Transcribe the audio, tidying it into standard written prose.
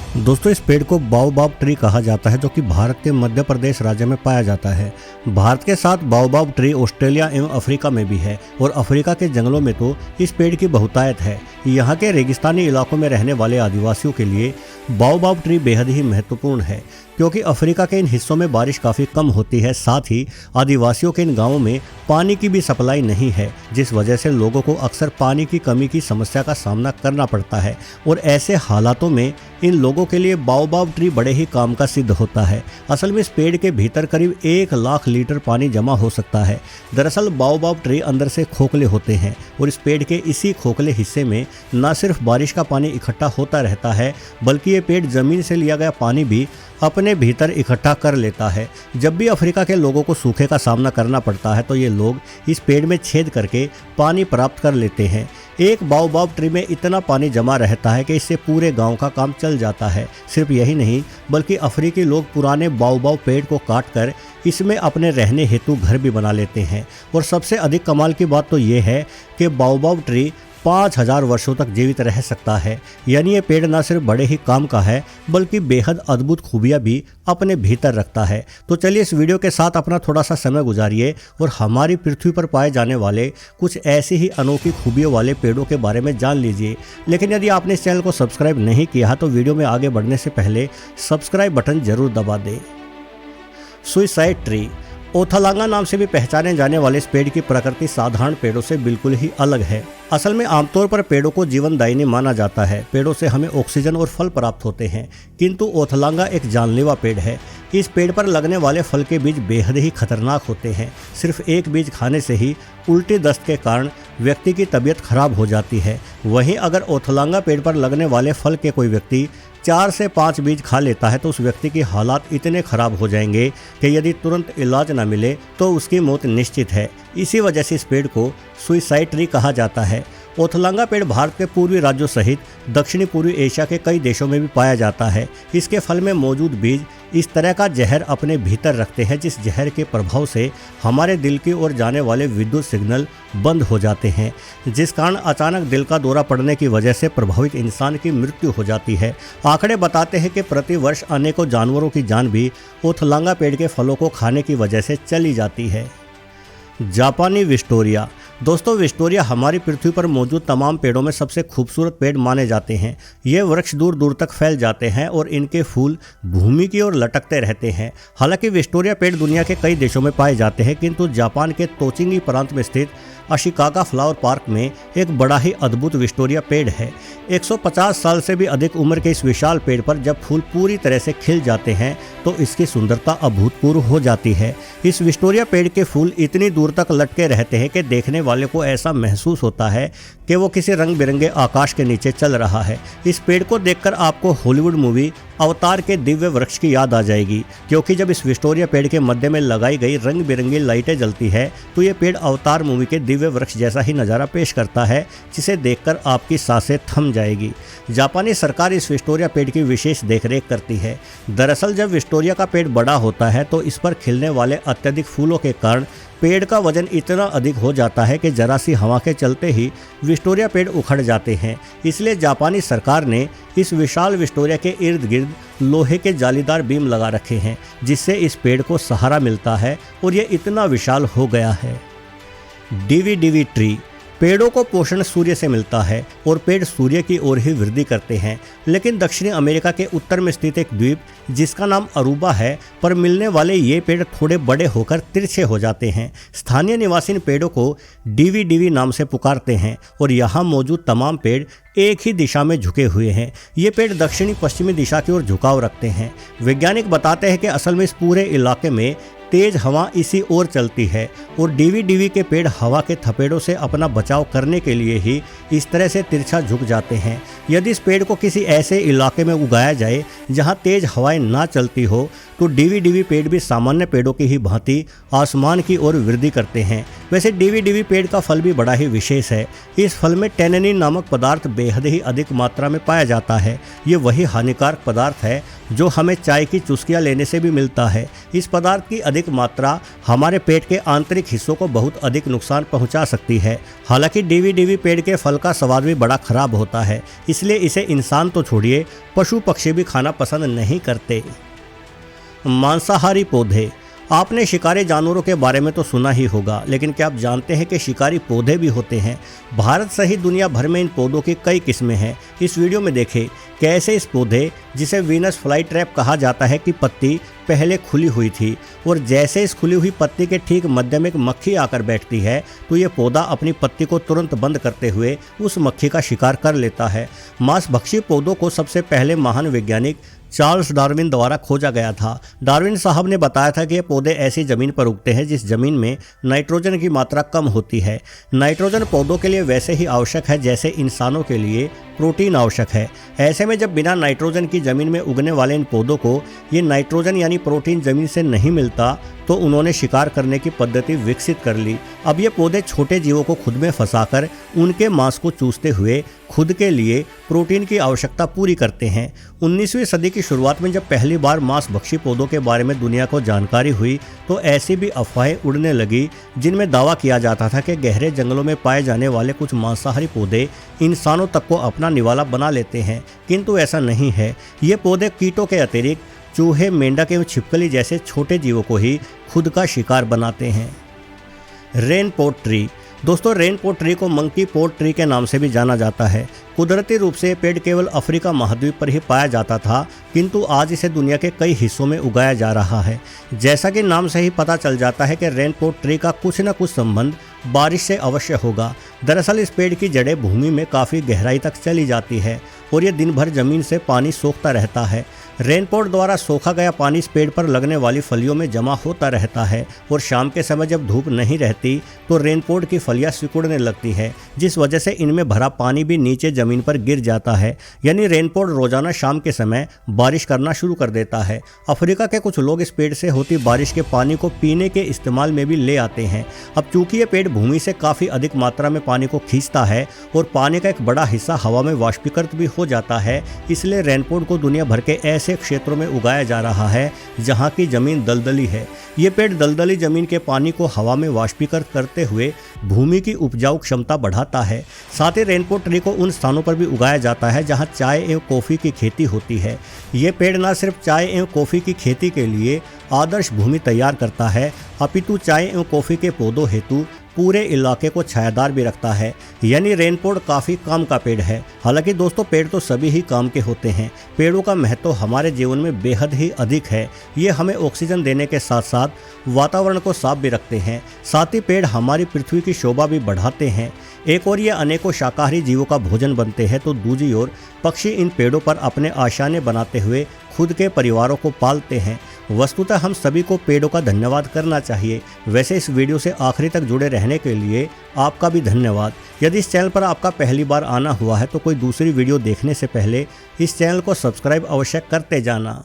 दोस्तों, इस पेड़ को बाओबाब ट्री कहा जाता है, जो कि भारत के मध्य प्रदेश राज्य में पाया जाता है। भारत के साथ बाओबाब ट्री ऑस्ट्रेलिया एवं अफ्रीका में भी है और अफ्रीका के जंगलों में तो इस पेड़ की बहुतायत है। यहाँ के रेगिस्तानी इलाकों में रहने वाले आदिवासियों के लिए बाओबाब ट्री बेहद ही महत्वपूर्ण है, क्योंकि अफ्रीका के इन हिस्सों में बारिश काफ़ी कम होती है। साथ ही आदिवासियों के इन गांवों में पानी की भी सप्लाई नहीं है, जिस वजह से लोगों को अक्सर पानी की कमी की समस्या का सामना करना पड़ता है और ऐसे हालातों में इन लोगों के लिए बाओबाब ट्री बड़े ही काम का सिद्ध होता है। असल में इस पेड़ के भीतर करीब 1 लाख लीटर पानी जमा हो सकता है। दरअसल बाओबाब ट्री अंदर से खोखले होते हैं और इस पेड़ के इसी खोखले हिस्से में न सिर्फ बारिश का पानी इकट्ठा होता रहता है, बल्कि ये पेड़ जमीन से लिया गया पानी भी अपने भीतर इकट्ठा कर लेता है। जब भी अफ्रीका के लोगों को सूखे का सामना करना पड़ता है तो ये लोग इस पेड़ में छेद करके पानी प्राप्त कर लेते हैं। एक बाओबाब ट्री में इतना पानी जमा रहता है कि इससे पूरे गांव का काम चल जाता है। सिर्फ यही नहीं, बल्कि अफ्रीकी लोग पुराने बाओबाब पेड़ को काटकर इसमें अपने रहने हेतु घर भी बना लेते हैं। और सबसे अधिक कमाल की बात तो ये है कि बाओबाब ट्री 5000 वर्षों तक जीवित रह सकता है। यानी ये पेड़ न सिर्फ बड़े ही काम का है, बल्कि बेहद अद्भुत खूबियां भी अपने भीतर रखता है। तो चलिए इस वीडियो के साथ अपना थोड़ा सा समय गुजारिए और हमारी पृथ्वी पर पाए जाने वाले कुछ ऐसी ही अनोखी खूबियों वाले पेड़ों के बारे में जान लीजिए। लेकिन यदि आपने इस चैनल को सब्सक्राइब नहीं किया तो वीडियो में आगे बढ़ने से पहले सब्सक्राइब बटन जरूर दबा दें। सुइसाइड ट्री ओथलांगा नाम से भी पहचाने जाने वाले इस पेड़ की प्रकृति साधारण पेड़ों से बिल्कुल ही अलग है। असल में आमतौर पर पेड़ों को जीवनदायिनी माना जाता है। पेड़ों से हमें ऑक्सीजन और फल प्राप्त होते हैं, किंतु ओथलांगा एक जानलेवा पेड़ है। इस पेड़ पर लगने वाले फल के बीज बेहद ही खतरनाक होते हैं। सिर्फ एक बीज खाने से ही उल्टी दस्त के कारण व्यक्ति की तबीयत खराब हो जाती है। वहीं अगर ओथलांगा पेड़ पर लगने वाले फल के कोई व्यक्ति 4 से 5 बीज खा लेता है तो उस व्यक्ति की हालात इतने खराब हो जाएंगे कि यदि तुरंत इलाज न मिले तो उसकी मौत निश्चित है। इसी वजह से इस पेड़ को सुइसाइड ट्री कहा जाता है। ओथलांगा पेड़ भारत के पूर्वी राज्यों सहित दक्षिणी पूर्वी एशिया के कई देशों में भी पाया जाता है। इसके फल में मौजूद बीज इस तरह का जहर अपने भीतर रखते हैं, जिस जहर के प्रभाव से हमारे दिल की ओर जाने वाले विद्युत सिग्नल बंद हो जाते हैं, जिस कारण अचानक दिल का दौरा पड़ने की वजह से प्रभावित इंसान की मृत्यु हो जाती है। आंकड़े बताते हैं कि प्रति वर्ष अनेकों जानवरों की जान भी ओथलांगा पेड़ के फलों को खाने की वजह से चली जाती है। जापानी विस्टोरिया दोस्तों, विस्टोरिया हमारी पृथ्वी पर मौजूद तमाम पेड़ों में सबसे खूबसूरत पेड़ माने जाते हैं। ये वृक्ष दूर दूर तक फैल जाते हैं और इनके फूल भूमि की ओर लटकते रहते हैं। हालांकि विस्टोरिया पेड़ दुनिया के कई देशों में पाए जाते हैं, किंतु जापान के तोचिंगी प्रांत में स्थित अशिकागा फ्लावर पार्क में एक बड़ा ही अद्भुत विस्टोरिया पेड़ है। 150 साल से भी अधिक उम्र के इस विशाल पेड़ पर जब फूल पूरी तरह से खिल जाते हैं तो इसकी सुंदरता अभूतपूर्व हो जाती है। इस विस्टोरिया पेड़ के फूल इतनी दूर तक लटके रहते हैं कि देखने वाले को ऐसा महसूस होता है कि वो किसी रंग बिरंगे आकाश के नीचे चल रहा है। इस पेड़ को देखकर आपको हॉलीवुड मूवी अवतार के दिव्य वृक्ष की याद आ जाएगी, क्योंकि जब इस विस्टोरिया पेड़ के मध्य में लगाई गई रंग बिरंगी लाइटें जलती है तो ये पेड़ अवतार मूवी के दिव्य वृक्ष जैसा ही नज़ारा पेश करता है, जिसे देखकर आपकी सांसें थम जाएगी। जापानी सरकार इस विस्टोरिया पेड़ की विशेष देखरेख करती है। दरअसल जब विस्टोरिया का पेड़ बड़ा होता है तो इस पर खिलने वाले अत्यधिक फूलों के कारण पेड़ का वजन इतना अधिक हो जाता है कि जरा सी हवा के चलते ही विस्टोरिया पेड़ उखड़ जाते हैं। इसलिए जापानी सरकार ने इस विशाल विस्टोरिया के इर्द गिर्द लोहे के जालीदार बीम लगा रखे हैं, जिससे इस पेड़ को सहारा मिलता है और ये इतना विशाल हो गया है। डीवी ट्री पेड़ों को पोषण सूर्य से मिलता है और पेड़ सूर्य की ओर ही वृद्धि करते हैं। लेकिन दक्षिणी अमेरिका के उत्तर में स्थित एक द्वीप जिसका नाम अरूबा है पर मिलने वाले ये पेड़ थोड़े बड़े होकर तिरछे हो जाते हैं। स्थानीय निवासी इन पेड़ों को डीवी नाम से पुकारते हैं और यहाँ मौजूद तमाम पेड़ एक ही दिशा में झुके हुए हैं। ये पेड़ दक्षिणी पश्चिमी दिशा की ओर झुकाव रखते हैं। वैज्ञानिक बताते हैं कि असल में इस पूरे इलाके में तेज हवा इसी ओर चलती है और डीवी के पेड़ हवा के थपेड़ों से अपना बचाव करने के लिए ही इस तरह से तिरछा झुक जाते हैं। यदि इस पेड़ को किसी ऐसे इलाके में उगाया जाए जहां तेज हवाएं ना चलती हो तो डीवी पेड़ भी सामान्य पेड़ों की ही भांति आसमान की ओर वृद्धि करते हैं। वैसे डीवी पेड़ का फल भी बड़ा ही विशेष है। इस फल में टेनिन नामक पदार्थ बेहद ही अधिक मात्रा में पाया जाता है। ये वही हानिकारक पदार्थ है जो हमें चाय की चुस्कियाँ लेने से भी मिलता है। इस पदार्थ की अधिक मात्रा हमारे पेट के आंतरिक हिस्सों को बहुत अधिक नुकसान पहुंचा सकती है। हालांकि डीवी पेड़ के फल का स्वाद भी बड़ा खराब होता है, इसलिए इसे इंसान तो छोड़िए पशु पक्षी भी खाना पसंद नहीं करते। मांसाहारी पौधे। आपने शिकारी जानवरों के बारे में तो सुना ही होगा, लेकिन क्या आप जानते हैं कि शिकारी पौधे भी होते हैं। भारत सहित दुनिया भर में इन पौधों की कई किस्में हैं। इस वीडियो में देखें कैसे इस पौधे, जिसे वीनस फ्लाई ट्रैप कहा जाता है, की पत्ती पहले खुली हुई थी और जैसे इस खुली हुई पत्ती के ठीक मध्य में एक मक्खी आकर बैठती है तो ये पौधा अपनी पत्ती को तुरंत बंद करते हुए उस मक्खी का शिकार कर लेता है। मांसभक्षी पौधों को सबसे पहले महान वैज्ञानिक चार्ल्स डार्विन द्वारा खोजा गया था। डार्विन साहब ने बताया था कि ये पौधे ऐसी जमीन पर उगते हैं जिस जमीन में नाइट्रोजन की मात्रा कम होती है। नाइट्रोजन पौधों के लिए वैसे ही आवश्यक है जैसे इंसानों के लिए प्रोटीन आवश्यक है। ऐसे में जब बिना नाइट्रोजन की जमीन में उगने वाले इन पौधों को ये नाइट्रोजन यानी प्रोटीन जमीन से नहीं मिलता तो उन्होंने शिकार करने की पद्धति विकसित कर ली। अब ये पौधे छोटे जीवों को खुद में फंसाकर उनके मांस को चूसते हुए खुद के लिए प्रोटीन की आवश्यकता पूरी करते हैं। 19वीं सदी की शुरुआत में जब पहली बार मांसभक्षी पौधों के बारे में दुनिया को जानकारी हुई तो ऐसी भी अफवाहें उड़ने लगी जिनमें दावा किया जाता था कि गहरे जंगलों में पाए जाने वाले कुछ मांसाहारी पौधे इंसानों तक को अपना निवाला बना लेते हैं, किंतु ऐसा नहीं है। ये पौधे कीटों के अतिरिक्त चूहे, मेंढक एवं छिपकली जैसे छोटे जीवों को ही खुद का शिकार बनाते हैं। रेनपोर्ट ट्री। दोस्तों, रेनपोर्ट ट्री को मंकी पोर्ट ट्री के नाम से भी जाना जाता है। कुदरती रूप से पेड़ केवल अफ्रीका महाद्वीप पर ही पाया जाता था, किंतु आज इसे दुनिया के कई हिस्सों में उगाया जा रहा है। जैसा कि नाम से ही पता चल जाता है कि रेनपोर्ट ट्री का कुछ न कुछ संबंध बारिश से अवश्य होगा। दरअसल इस पेड़ की जड़ें भूमि में काफ़ी गहराई तक चली जाती है और ये दिन भर जमीन से पानी सोखता रहता है। रेनपोर्ट द्वारा सोखा गया पानी इस पेड़ पर लगने वाली फलियों में जमा होता रहता है और शाम के समय जब धूप नहीं रहती तो रेनपोर्ट की फलियां सिकुड़ने लगती है, जिस वजह से इनमें भरा पानी भी नीचे ज़मीन पर गिर जाता है। यानी रेनपोर्ट रोजाना शाम के समय बारिश करना शुरू कर देता है। अफ्रीका के कुछ लोग इस पेड़ से होती बारिश के पानी को पीने के इस्तेमाल में भी ले आते हैं। अब चूंकि ये पेड़ भूमि से काफ़ी अधिक मात्रा में पानी को खींचता है और पानी का एक बड़ा हिस्सा हवा में वाष्पीकृत भी हो जाता है, इसलिए रेनपोर्ट को दुनिया भर के ऐसे क्षेत्रों में उगाया जा रहा है जहां की जमीन दलदली है। ये पेड़ दलदली जमीन के पानी को हवा में वाष्पीकृत करते हुए भूमि की उपजाऊ क्षमता बढ़ाता है। साथ ही रेनपोर्ट ट्री को उन स्थानों पर भी उगाया जाता है जहां चाय एवं कॉफ़ी की खेती होती है। ये पेड़ न सिर्फ चाय एवं कॉफ़ी की खेती के लिए आदर्श भूमि तैयार करता है, अपितु चाय एवं कॉफ़ी के पौधों हेतु पूरे इलाके को छायादार भी रखता है। यानी रेनपोर्ट काफ़ी काम का पेड़ है। हालांकि दोस्तों, पेड़ तो सभी ही काम के होते हैं। पेड़ों का महत्व हमारे जीवन में बेहद ही अधिक है। ये हमें ऑक्सीजन देने के साथ साथ वातावरण को साफ भी रखते हैं। साथ ही पेड़ हमारी पृथ्वी की शोभा भी बढ़ाते हैं। एक और ये अनेकों शाकाहारी जीवों का भोजन बनते हैं तो दूसरी ओर पक्षी इन पेड़ों पर अपने आशाएं बनाते हुए खुद के परिवारों को पालते हैं। वस्तुतः हम सभी को पेड़ों का धन्यवाद करना चाहिए। वैसे इस वीडियो से आखिरी तक जुड़े रहने के लिए आपका भी धन्यवाद। यदि इस चैनल पर आपका पहली बार आना हुआ है तो कोई दूसरी वीडियो देखने से पहले इस चैनल को सब्सक्राइब अवश्य करते जाना।